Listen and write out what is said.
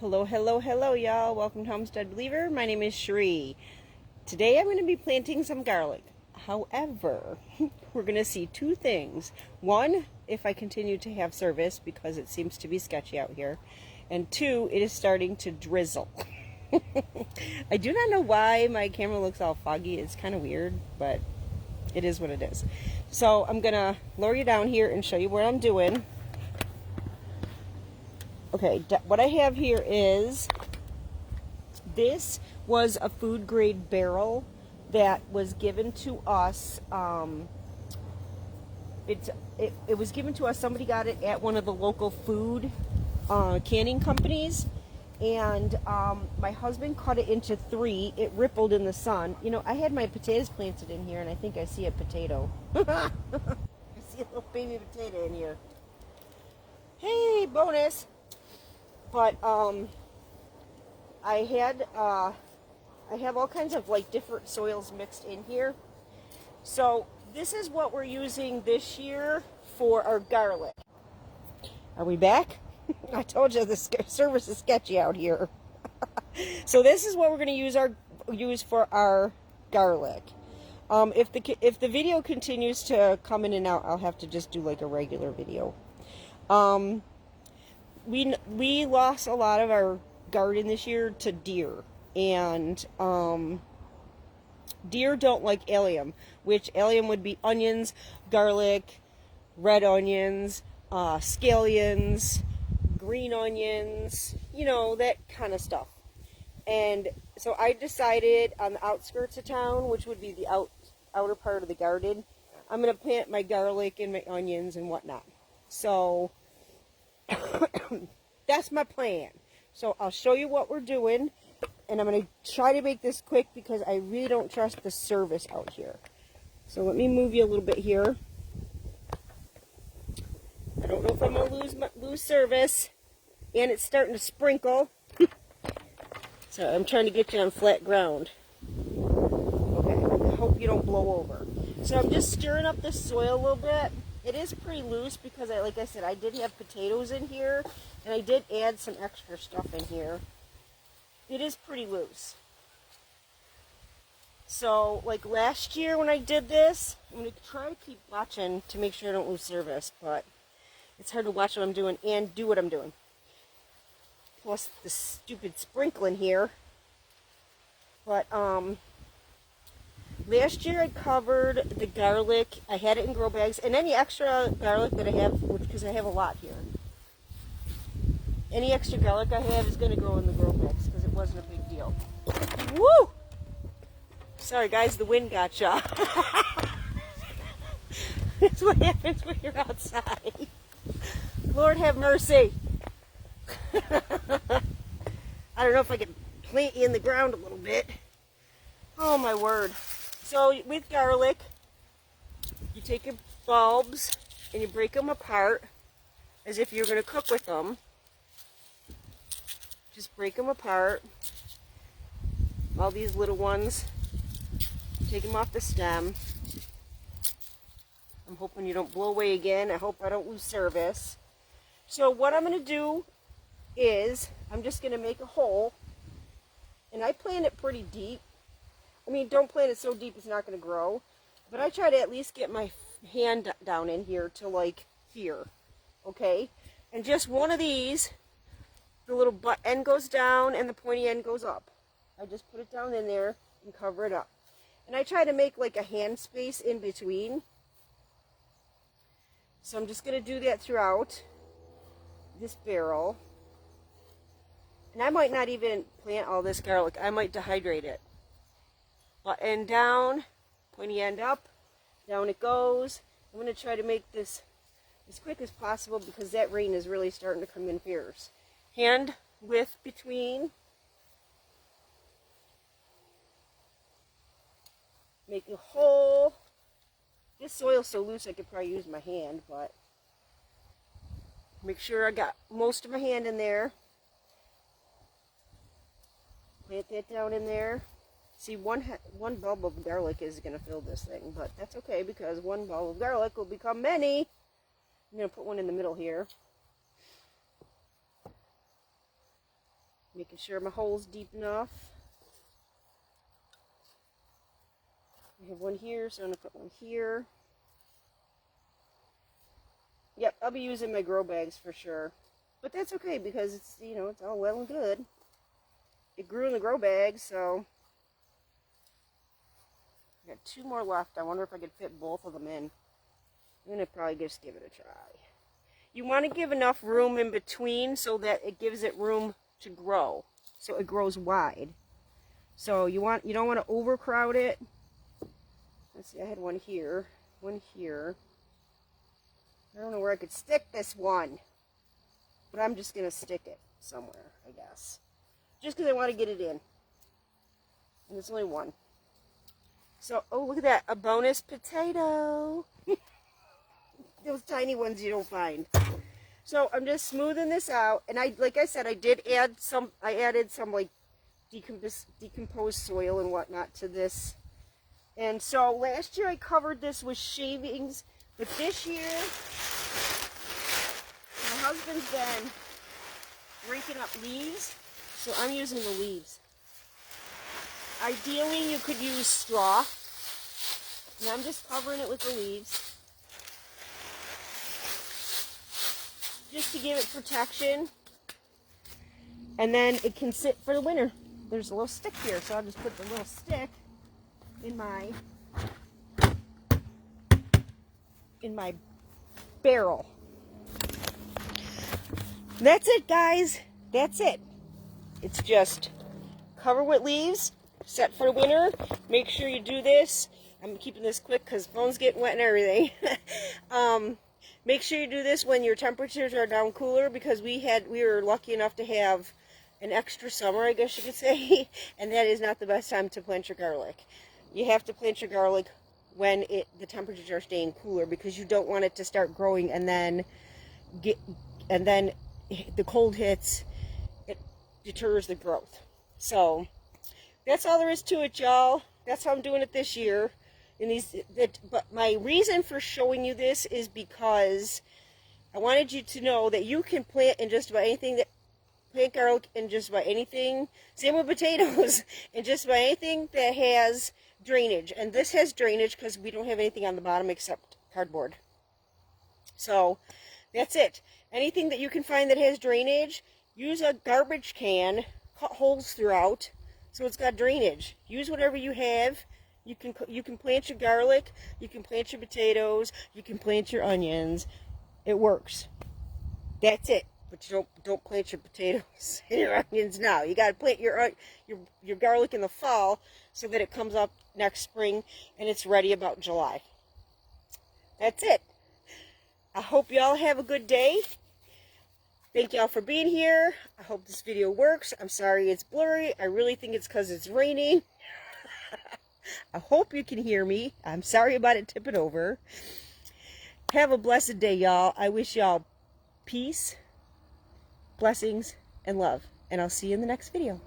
Hello, hello, hello, y'all. Welcome to Homestead Believer. My name is Cherie. Today I'm going to be planting some garlic. However, we're going to see two things. One, if I continue to have service because it seems to be sketchy out here. And two, it is starting to drizzle. I do not know why my camera looks all foggy. It's kind of weird, but it is what it is. So I'm going to lower you down here and show you what I'm doing. Okay, what I have here is, this was a food grade barrel that was given to us. It was given to us. Somebody got it at one of the local food canning companies, and my husband cut it into three. It rippled in the sun. You know, I had my potatoes planted in here, and I think I see a potato. I see a little baby potato in here. Hey, bonus! But I have all kinds of like different soils mixed in here. So this is what we're using this year for our garlic. Are we back? I told you the service is sketchy out here. So this is what we're going to use for our garlic. If the video continues to come in and out, I'll have to just do like a regular video. We lost a lot of our garden this year to deer, and deer don't like allium, which allium would be onions, garlic, red onions, scallions, green onions, you know, that kind of stuff. And so I decided on the outskirts of town, which would be the outer part of the garden, I'm going to plant my garlic and my onions and whatnot. So that's my plan. So I'll show you what we're doing, and I'm going to try to make this quick because I really don't trust the service out here. So let me move you a little bit here. I don't know if I'm going to lose service, and it's starting to sprinkle. So I'm trying to get you on flat ground. Okay, I hope you don't blow over. So I'm just stirring up the soil a little bit. It is pretty loose because, like I said, I did have potatoes in here, and I did add some extra stuff in here. It is pretty loose. So, like last year when I did this, I'm going to try to keep watching to make sure I don't lose service, but it's hard to watch what I'm doing and do what I'm doing. Plus the stupid sprinkling here. But, last year I covered the garlic. I had it in grow bags, and any extra garlic that I have, because I have a lot here, any extra garlic I have is going to grow in the grow bags because it wasn't a big deal. Woo! Sorry guys, the wind got ya. That's what happens when you're outside. Lord have mercy. I don't know if I can plant you in the ground a little bit. Oh my word. So with garlic, you take your bulbs and you break them apart as if you're going to cook with them. Just break them apart. All these little ones. Take them off the stem. I'm hoping you don't blow away again. I hope I don't lose service. So what I'm going to do is I'm just going to make a hole. And I plant it pretty deep. I mean, don't plant it so deep it's not going to grow. But I try to at least get my hand down in here to like here. Okay? And just one of these, the little butt end goes down and the pointy end goes up. I just put it down in there and cover it up. And I try to make like a hand space in between. So I'm just going to do that throughout this barrel. And I might not even plant all this garlic. I might dehydrate it. Butt end down, pointy end up, down it goes. I'm going to try to make this as quick as possible because that rain is really starting to come in fierce. Hand width between. Make a hole. This soil's so loose I could probably use my hand, but make sure I got most of my hand in there. Plant that down in there. See, one bulb of garlic is going to fill this thing, but that's okay because one bulb of garlic will become many. I'm going to put one in the middle here. Making sure my hole's deep enough. I have one here, so I'm going to put one here. Yep, I'll be using my grow bags for sure. But that's okay because it's, you know, it's all well and good. It grew in the grow bag, so I got 2 more left. I wonder if I could fit both of them in. I'm going to probably just give it a try. You want to give enough room in between so that it gives it room to grow. So it grows wide. So you don't want to overcrowd it. Let's see, I had one here, one here. I don't know where I could stick this one, but I'm just going to stick it somewhere, I guess. Just because I want to get it in. And there's only one. So, oh, look at that, a bonus potato. Those tiny ones you don't find. So I'm just smoothing this out, and like I said, I added some like decomposed soil and whatnot to this. And so last year I covered this with shavings, but this year my husband's been raking up leaves, so I'm using the leaves. Ideally you could use straw, and I'm just covering it with the leaves, just to give it protection, and then it can sit for the winter. There's a little stick here, so I'll just put the little stick in my barrel. That's it, guys. That's it. It's just cover with leaves, set for the winter. Make sure you do this. I'm keeping this quick because phone's getting wet and everything. Make sure you do this when your temperatures are down cooler, because we were lucky enough to have an extra summer, I guess you could say, and that is not the best time to plant your garlic. You have to plant your garlic when the temperatures are staying cooler, because you don't want it to start growing and then the cold hits, it deters the growth. So that's all there is to it, y'all. That's how I'm doing it this year. But my reason for showing you this is because I wanted you to know that you can plant in just about anything, plant garlic in just about anything. Same with potatoes, and just about anything that has drainage. And this has drainage because we don't have anything on the bottom except cardboard. So that's it. Anything that you can find that has drainage, use a garbage can, cut holes throughout so it's got drainage. Use whatever you have. You can plant your garlic, you can plant your potatoes, you can plant your onions. It works. That's it. But you don't plant your potatoes and your onions now. You got to plant your garlic in the fall so that it comes up next spring and it's ready about July. That's it. I hope y'all have a good day. Thank y'all for being here. I hope this video works. I'm sorry it's blurry. I really think it's because it's raining. I hope you can hear me. I'm sorry about it tipping over. Have a blessed day, y'all. I wish y'all peace, blessings, and love. And I'll see you in the next video.